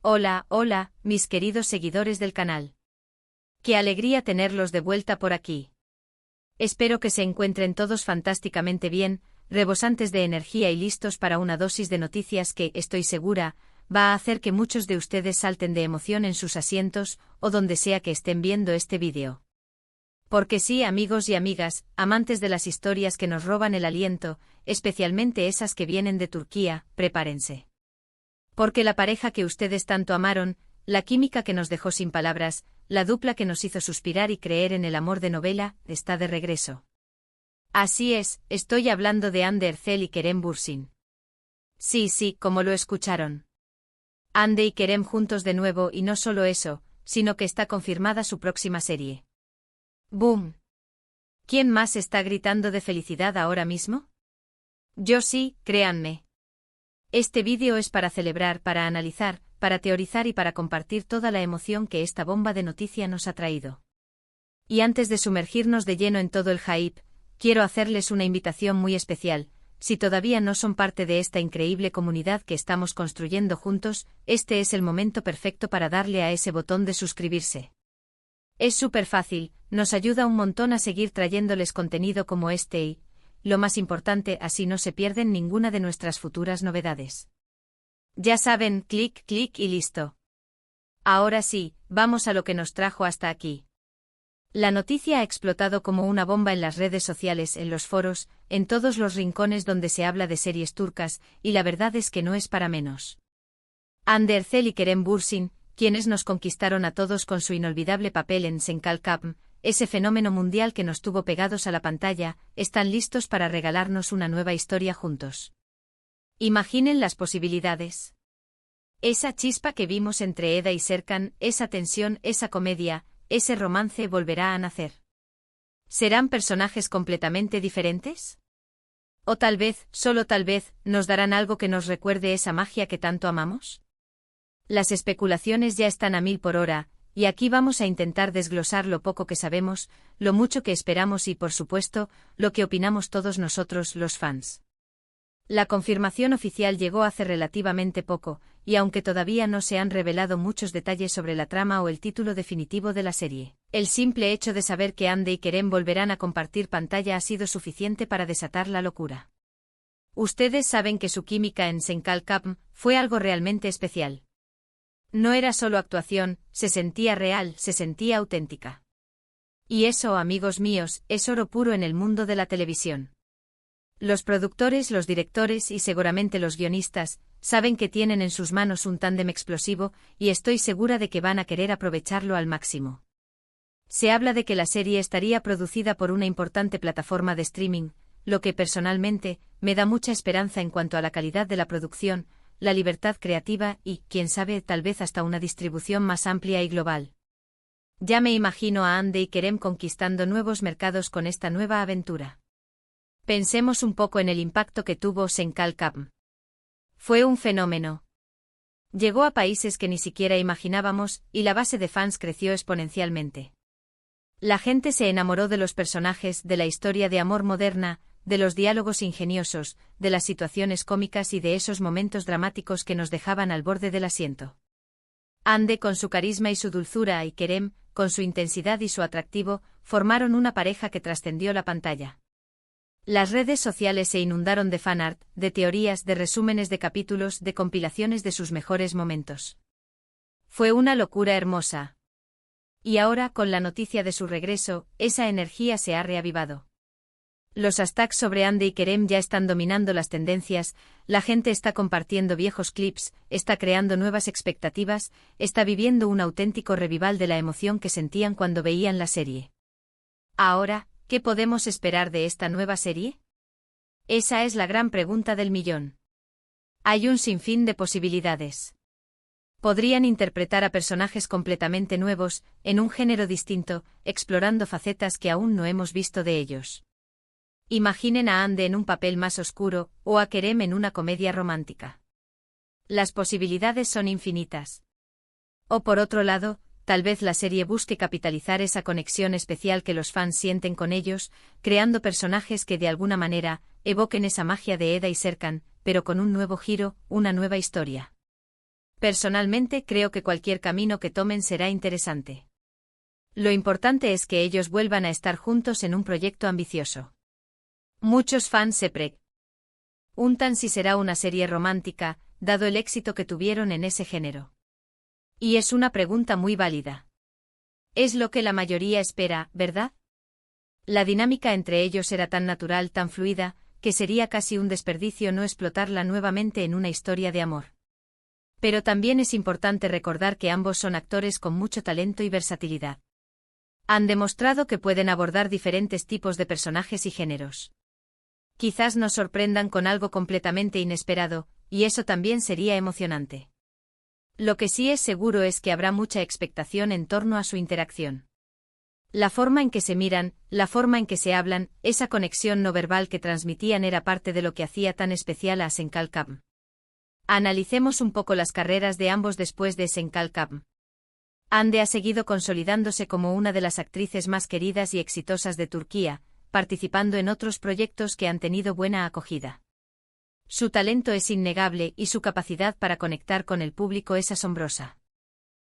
Hola, hola, mis queridos seguidores del canal. Qué alegría tenerlos de vuelta por aquí. Espero que se encuentren todos fantásticamente bien, rebosantes de energía y listos para una dosis de noticias que, estoy segura, va a hacer que muchos de ustedes salten de emoción en sus asientos o donde sea que estén viendo este vídeo. Porque sí, amigos y amigas, amantes de las historias que nos roban el aliento, especialmente esas que vienen de Turquía, prepárense. Porque la pareja que ustedes tanto amaron, la química que nos dejó sin palabras, la dupla que nos hizo suspirar y creer en el amor de novela, está de regreso. Así es, estoy hablando de Hande Erçel y Kerem Bürsin. Sí, como lo escucharon. Hande y Kerem juntos de nuevo, y no solo eso, sino que está confirmada su próxima serie. ¡Boom! ¿Quién más está gritando de felicidad ahora mismo? Yo sí, créanme. Este vídeo es para celebrar, para analizar, para teorizar y para compartir toda la emoción que esta bomba de noticia nos ha traído. Y antes de sumergirnos de lleno en todo el hype, quiero hacerles una invitación muy especial. Si todavía no son parte de esta increíble comunidad que estamos construyendo juntos, este es el momento perfecto para darle a ese botón de suscribirse. Es súper fácil, nos ayuda un montón a seguir trayéndoles contenido como este y, lo más importante, así no se pierden ninguna de nuestras futuras novedades. Ya saben, clic y listo. Ahora sí, vamos a lo que nos trajo hasta aquí. La noticia ha explotado como una bomba en las redes sociales, en los foros, en todos los rincones donde se habla de series turcas, y la verdad es que no es para menos. Hande Erçel y Kerem Bürsin, quienes nos conquistaron a todos con su inolvidable papel en Sen Kalkapm, ese fenómeno mundial que nos tuvo pegados a la pantalla, están listos para regalarnos una nueva historia juntos. Imaginen las posibilidades. Esa chispa que vimos entre Eda y Serkan, esa tensión, esa comedia, ese romance volverá a nacer. ¿Serán personajes completamente diferentes? O tal vez, solo tal vez, nos darán algo que nos recuerde esa magia que tanto amamos. Las especulaciones ya están a 1000 por hora, y aquí vamos a intentar desglosar lo poco que sabemos, lo mucho que esperamos y, por supuesto, lo que opinamos todos nosotros, los fans. La confirmación oficial llegó hace relativamente poco, y aunque todavía no se han revelado muchos detalles sobre la trama o el título definitivo de la serie, el simple hecho de saber que Hande y Kerem volverán a compartir pantalla ha sido suficiente para desatar la locura. Ustedes saben que su química en Sen Kalkapm fue algo realmente especial. No era solo actuación, se sentía real, se sentía auténtica. Y eso, amigos míos, es oro puro en el mundo de la televisión. Los productores, los directores y seguramente los guionistas, saben que tienen en sus manos un tándem explosivo, y estoy segura de que van a querer aprovecharlo al máximo. Se habla de que la serie estaría producida por una importante plataforma de streaming, lo que personalmente, me da mucha esperanza en cuanto a la calidad de la producción, la libertad creativa y, quién sabe, tal vez hasta una distribución más amplia y global. Ya me imagino a Hande y Kerem conquistando nuevos mercados con esta nueva aventura. Pensemos un poco en el impacto que tuvo Sen Kalkapm. Fue un fenómeno. Llegó a países que ni siquiera imaginábamos, y la base de fans creció exponencialmente. La gente se enamoró de los personajes, de la historia de amor moderna, de los diálogos ingeniosos, de las situaciones cómicas y de esos momentos dramáticos que nos dejaban al borde del asiento. Hande con su carisma y su dulzura y Kerem, con su intensidad y su atractivo, formaron una pareja que trascendió la pantalla. Las redes sociales se inundaron de fanart, de teorías, de resúmenes de capítulos, de compilaciones de sus mejores momentos. Fue una locura hermosa. Y ahora, con la noticia de su regreso, esa energía se ha reavivado. Los hashtags sobre Hande y Kerem ya están dominando las tendencias, la gente está compartiendo viejos clips, está creando nuevas expectativas, está viviendo un auténtico revival de la emoción que sentían cuando veían la serie. Ahora, ¿qué podemos esperar de esta nueva serie? Esa es la gran pregunta del millón. Hay un sinfín de posibilidades. Podrían interpretar a personajes completamente nuevos, en un género distinto, explorando facetas que aún no hemos visto de ellos. Imaginen a Hande en un papel más oscuro, o a Kerem en una comedia romántica. Las posibilidades son infinitas. O por otro lado, tal vez la serie busque capitalizar esa conexión especial que los fans sienten con ellos, creando personajes que de alguna manera evoquen esa magia de Eda y Serkan, pero con un nuevo giro, una nueva historia. Personalmente creo que cualquier camino que tomen será interesante. Lo importante es que ellos vuelvan a estar juntos en un proyecto ambicioso. Muchos fans se preguntan si será una serie romántica, dado el éxito que tuvieron en ese género. Y es una pregunta muy válida. Es lo que la mayoría espera, ¿verdad? La dinámica entre ellos era tan natural, tan fluida, que sería casi un desperdicio no explotarla nuevamente en una historia de amor. Pero también es importante recordar que ambos son actores con mucho talento y versatilidad. Han demostrado que pueden abordar diferentes tipos de personajes y géneros. Quizás nos sorprendan con algo completamente inesperado, y eso también sería emocionante. Lo que sí es seguro es que habrá mucha expectación en torno a su interacción. La forma en que se miran, la forma en que se hablan, esa conexión no verbal que transmitían era parte de lo que hacía tan especial a Senkalkam. Analicemos un poco las carreras de ambos después de Senkalkam. Hande ha seguido consolidándose como una de las actrices más queridas y exitosas de Turquía, participando en otros proyectos que han tenido buena acogida. Su talento es innegable y su capacidad para conectar con el público es asombrosa.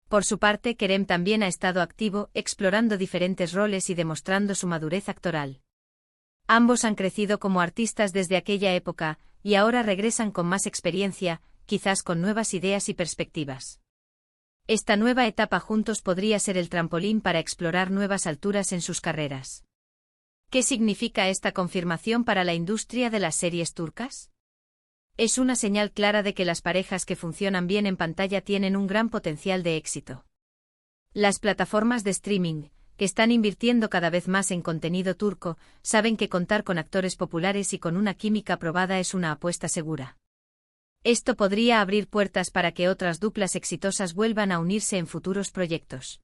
Por su parte, Kerem también ha estado activo, explorando diferentes roles y demostrando su madurez actoral. Ambos han crecido como artistas desde aquella época, y ahora regresan con más experiencia, quizás con nuevas ideas y perspectivas. Esta nueva etapa juntos podría ser el trampolín para explorar nuevas alturas en sus carreras. ¿Qué significa esta confirmación para la industria de las series turcas? Es una señal clara de que las parejas que funcionan bien en pantalla tienen un gran potencial de éxito. Las plataformas de streaming, que están invirtiendo cada vez más en contenido turco, saben que contar con actores populares y con una química probada es una apuesta segura. Esto podría abrir puertas para que otras duplas exitosas vuelvan a unirse en futuros proyectos.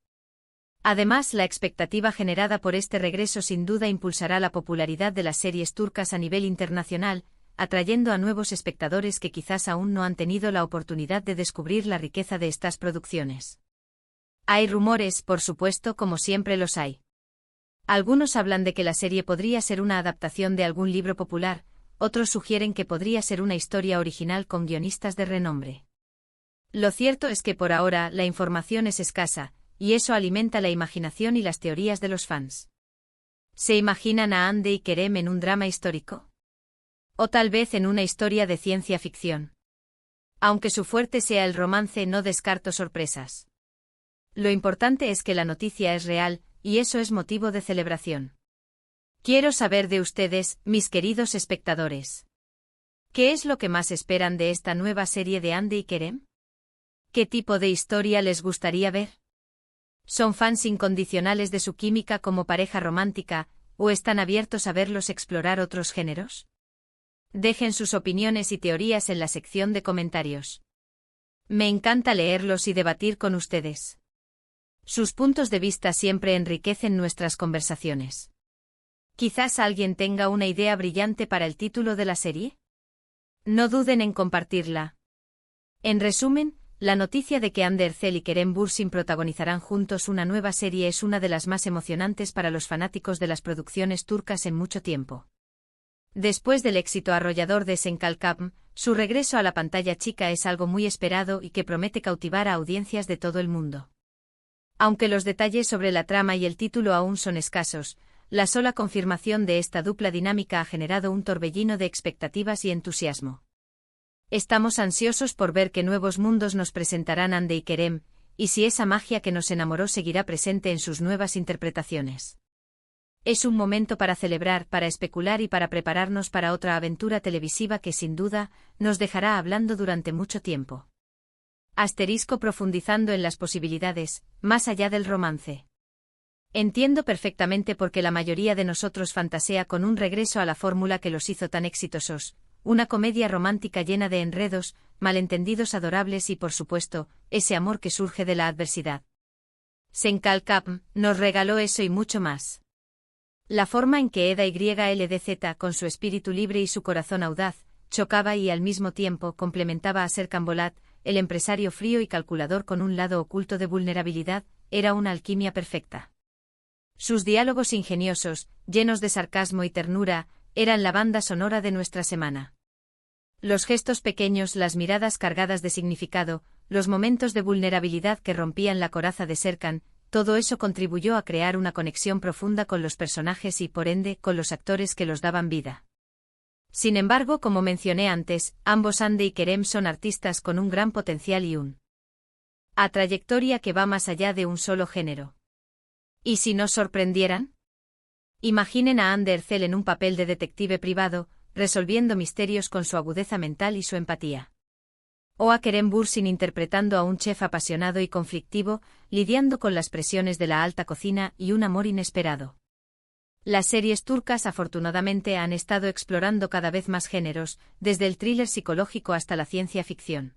Además, la expectativa generada por este regreso sin duda impulsará la popularidad de las series turcas a nivel internacional, atrayendo a nuevos espectadores que quizás aún no han tenido la oportunidad de descubrir la riqueza de estas producciones. Hay rumores, por supuesto, como siempre los hay. Algunos hablan de que la serie podría ser una adaptación de algún libro popular, otros sugieren que podría ser una historia original con guionistas de renombre. Lo cierto es que por ahora la información es escasa, y eso alimenta la imaginación y las teorías de los fans. ¿Se imaginan a Hande y Kerem en un drama histórico? O tal vez en una historia de ciencia ficción. Aunque su fuerte sea el romance, no descarto sorpresas. Lo importante es que la noticia es real, y eso es motivo de celebración. Quiero saber de ustedes, mis queridos espectadores. ¿Qué es lo que más esperan de esta nueva serie de Hande y Kerem? ¿Qué tipo de historia les gustaría ver? ¿Son fans incondicionales de su química como pareja romántica, o están abiertos a verlos explorar otros géneros? Dejen sus opiniones y teorías en la sección de comentarios. Me encanta leerlos y debatir con ustedes. Sus puntos de vista siempre enriquecen nuestras conversaciones. Quizás alguien tenga una idea brillante para el título de la serie. No duden en compartirla. En resumen, la noticia de que Hande Erçel y Kerem Bürsin protagonizarán juntos una nueva serie es una de las más emocionantes para los fanáticos de las producciones turcas en mucho tiempo. Después del éxito arrollador de Senkalkam, su regreso a la pantalla chica es algo muy esperado y que promete cautivar a audiencias de todo el mundo. Aunque los detalles sobre la trama y el título aún son escasos, la sola confirmación de esta dupla dinámica ha generado un torbellino de expectativas y entusiasmo. Estamos ansiosos por ver qué nuevos mundos nos presentarán Hande y Kerem, y si esa magia que nos enamoró seguirá presente en sus nuevas interpretaciones. Es un momento para celebrar, para especular y para prepararnos para otra aventura televisiva que sin duda nos dejará hablando durante mucho tiempo. Profundizando en las posibilidades, más allá del romance. Entiendo perfectamente por qué la mayoría de nosotros fantasea con un regreso a la fórmula que los hizo tan exitosos, una comedia romántica llena de enredos, malentendidos adorables y por supuesto, ese amor que surge de la adversidad. Senkalkam nos regaló eso y mucho más. La forma en que Eda YLDZ, con su espíritu libre y su corazón audaz, chocaba y al mismo tiempo complementaba a Serkan Bolat, el empresario frío y calculador con un lado oculto de vulnerabilidad, era una alquimia perfecta. Sus diálogos ingeniosos, llenos de sarcasmo y ternura, eran la banda sonora de nuestra semana. Los gestos pequeños, las miradas cargadas de significado, los momentos de vulnerabilidad que rompían la coraza de Serkan, todo eso contribuyó a crear una conexión profunda con los personajes y, por ende, con los actores que los daban vida. Sin embargo, como mencioné antes, ambos Hande y Kerem son artistas con un gran potencial y una trayectoria que va más allá de un solo género. ¿Y si nos sorprendieran? Imaginen a Hande Erçel en un papel de detective privado, resolviendo misterios con su agudeza mental y su empatía. O a Kerem Bürsin interpretando a un chef apasionado y conflictivo, lidiando con las presiones de la alta cocina y un amor inesperado. Las series turcas afortunadamente han estado explorando cada vez más géneros, desde el thriller psicológico hasta la ciencia ficción.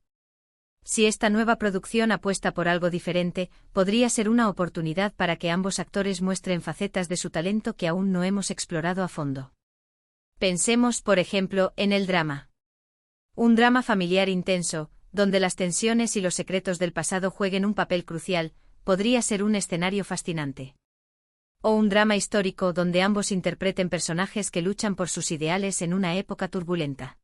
Si esta nueva producción apuesta por algo diferente, podría ser una oportunidad para que ambos actores muestren facetas de su talento que aún no hemos explorado a fondo. Pensemos, por ejemplo, en el drama. Un drama familiar intenso, donde las tensiones y los secretos del pasado jueguen un papel crucial, podría ser un escenario fascinante. O un drama histórico donde ambos interpreten personajes que luchan por sus ideales en una época turbulenta.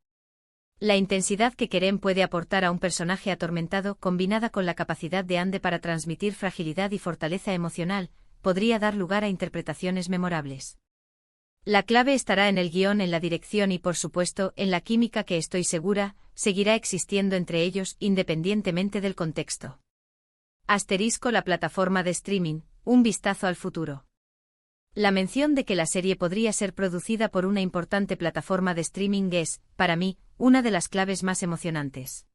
La intensidad que Kerem puede aportar a un personaje atormentado, combinada con la capacidad de Hande para transmitir fragilidad y fortaleza emocional, podría dar lugar a interpretaciones memorables. La clave estará en el guión, en la dirección y, por supuesto, en la química que estoy segura, seguirá existiendo entre ellos independientemente del contexto. La plataforma de streaming, un vistazo al futuro. La mención de que la serie podría ser producida por una importante plataforma de streaming es, para mí, una de las claves más emocionantes.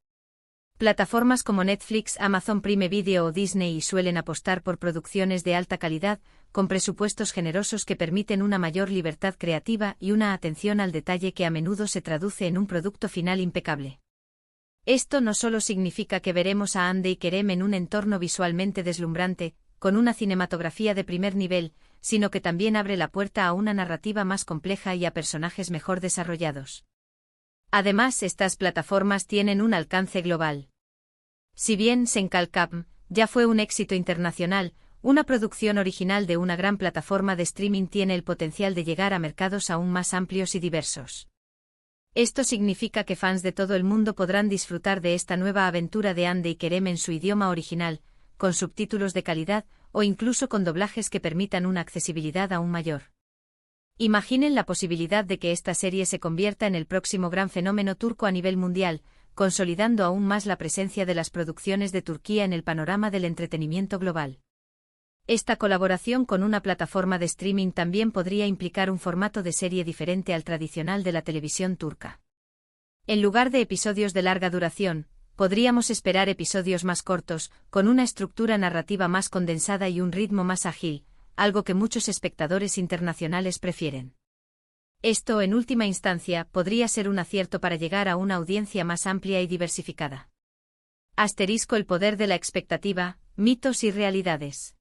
Plataformas como Netflix, Amazon Prime Video o Disney suelen apostar por producciones de alta calidad, con presupuestos generosos que permiten una mayor libertad creativa y una atención al detalle que a menudo se traduce en un producto final impecable. Esto no solo significa que veremos a Hande y Kerem en un entorno visualmente deslumbrante, con una cinematografía de primer nivel, sino que también abre la puerta a una narrativa más compleja y a personajes mejor desarrollados. Además, estas plataformas tienen un alcance global. Si bien Senkalkam ya fue un éxito internacional, una producción original de una gran plataforma de streaming tiene el potencial de llegar a mercados aún más amplios y diversos. Esto significa que fans de todo el mundo podrán disfrutar de esta nueva aventura de Hande y Kerem en su idioma original, con subtítulos de calidad, o incluso con doblajes que permitan una accesibilidad aún mayor. Imaginen la posibilidad de que esta serie se convierta en el próximo gran fenómeno turco a nivel mundial, consolidando aún más la presencia de las producciones de Turquía en el panorama del entretenimiento global. Esta colaboración con una plataforma de streaming también podría implicar un formato de serie diferente al tradicional de la televisión turca. En lugar de episodios de larga duración, podríamos esperar episodios más cortos, con una estructura narrativa más condensada y un ritmo más ágil, algo que muchos espectadores internacionales prefieren. Esto, en última instancia, podría ser un acierto para llegar a una audiencia más amplia y diversificada. El poder de la expectativa, mitos y realidades.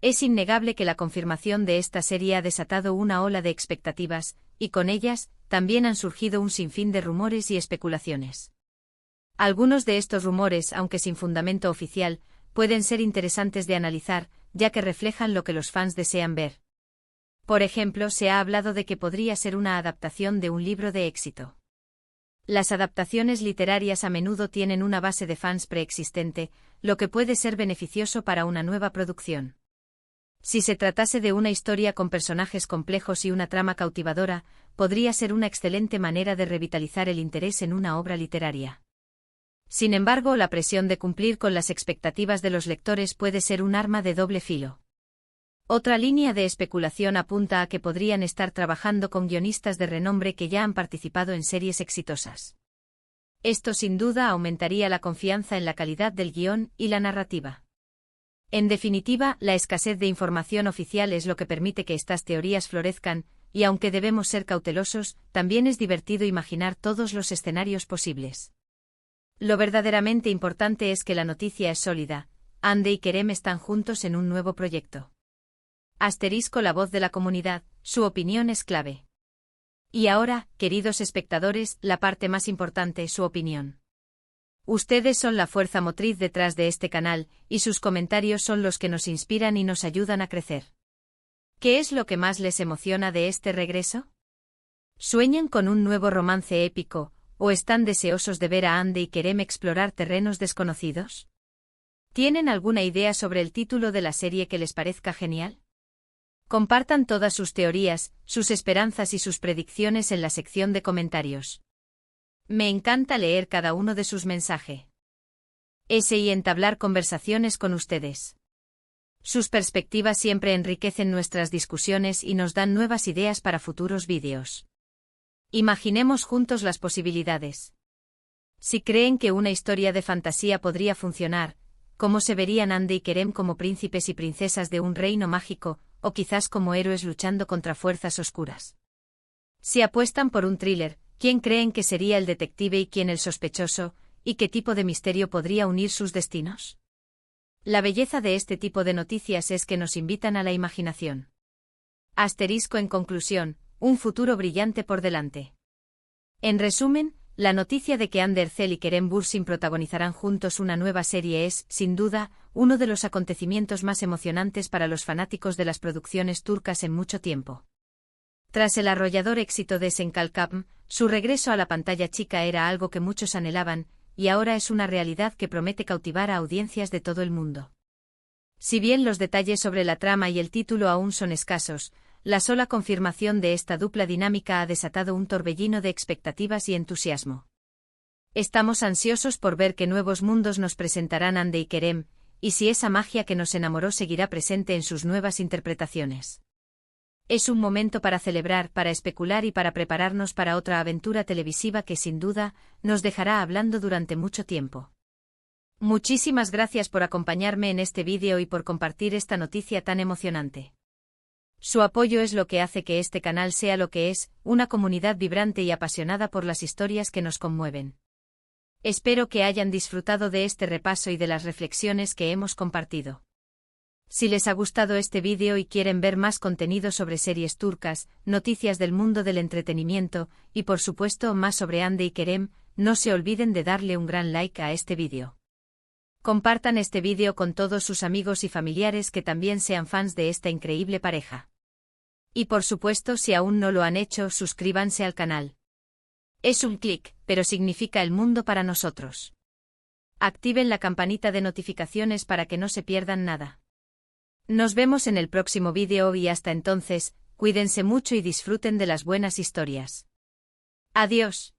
Es innegable que la confirmación de esta serie ha desatado una ola de expectativas, y con ellas, también han surgido un sinfín de rumores y especulaciones. Algunos de estos rumores, aunque sin fundamento oficial, pueden ser interesantes de analizar, ya que reflejan lo que los fans desean ver. Por ejemplo, se ha hablado de que podría ser una adaptación de un libro de éxito. Las adaptaciones literarias a menudo tienen una base de fans preexistente, lo que puede ser beneficioso para una nueva producción. Si se tratase de una historia con personajes complejos y una trama cautivadora, podría ser una excelente manera de revitalizar el interés en una obra literaria. Sin embargo, la presión de cumplir con las expectativas de los lectores puede ser un arma de doble filo. Otra línea de especulación apunta a que podrían estar trabajando con guionistas de renombre que ya han participado en series exitosas. Esto sin duda aumentaría la confianza en la calidad del guión y la narrativa. En definitiva, la escasez de información oficial es lo que permite que estas teorías florezcan, y aunque debemos ser cautelosos, también es divertido imaginar todos los escenarios posibles. Lo verdaderamente importante es que la noticia es sólida. Hande y Kerem están juntos en un nuevo proyecto. La voz de la comunidad, su opinión es clave. Y ahora, queridos espectadores, la parte más importante, su opinión. Ustedes son la fuerza motriz detrás de este canal, y sus comentarios son los que nos inspiran y nos ayudan a crecer. ¿Qué es lo que más les emociona de este regreso? ¿Sueñan con un nuevo romance épico, ¿O están deseosos de ver a Ande y Kerem explorar terrenos desconocidos? ¿Tienen alguna idea sobre el título de la serie que les parezca genial? Compartan todas sus teorías, sus esperanzas y sus predicciones en la sección de comentarios. Me encanta leer cada uno de sus mensajes. Y entablar conversaciones con ustedes. Sus perspectivas siempre enriquecen nuestras discusiones y nos dan nuevas ideas para futuros vídeos. Imaginemos juntos las posibilidades. Si creen que una historia de fantasía podría funcionar, ¿cómo se verían Ande y Kerem como príncipes y princesas de un reino mágico, o quizás como héroes luchando contra fuerzas oscuras? Si apuestan por un thriller, ¿quién creen que sería el detective y quién el sospechoso, y qué tipo de misterio podría unir sus destinos? La belleza de este tipo de noticias es que nos invitan a la imaginación. Asterisco en conclusión, un futuro brillante por delante. En resumen, la noticia de que Hande Erçel y Kerem Bürsin protagonizarán juntos una nueva serie es, sin duda, uno de los acontecimientos más emocionantes para los fanáticos de las producciones turcas en mucho tiempo. Tras el arrollador éxito de Senkalkapm, su regreso a la pantalla chica era algo que muchos anhelaban, y ahora es una realidad que promete cautivar a audiencias de todo el mundo. Si bien los detalles sobre la trama y el título aún son escasos, la sola confirmación de esta dupla dinámica ha desatado un torbellino de expectativas y entusiasmo. Estamos ansiosos por ver qué nuevos mundos nos presentarán Hande y Kerem, y si esa magia que nos enamoró seguirá presente en sus nuevas interpretaciones. Es un momento para celebrar, para especular y para prepararnos para otra aventura televisiva que sin duda nos dejará hablando durante mucho tiempo. Muchísimas gracias por acompañarme en este vídeo y por compartir esta noticia tan emocionante. Su apoyo es lo que hace que este canal sea lo que es, una comunidad vibrante y apasionada por las historias que nos conmueven. Espero que hayan disfrutado de este repaso y de las reflexiones que hemos compartido. Si les ha gustado este vídeo y quieren ver más contenido sobre series turcas, noticias del mundo del entretenimiento, y por supuesto más sobre Hande y Kerem, no se olviden de darle un gran like a este vídeo. Compartan este vídeo con todos sus amigos y familiares que también sean fans de esta increíble pareja. Y por supuesto, si aún no lo han hecho, suscríbanse al canal. Es un clic, pero significa el mundo para nosotros. Activen la campanita de notificaciones para que no se pierdan nada. Nos vemos en el próximo vídeo y hasta entonces, cuídense mucho y disfruten de las buenas historias. Adiós.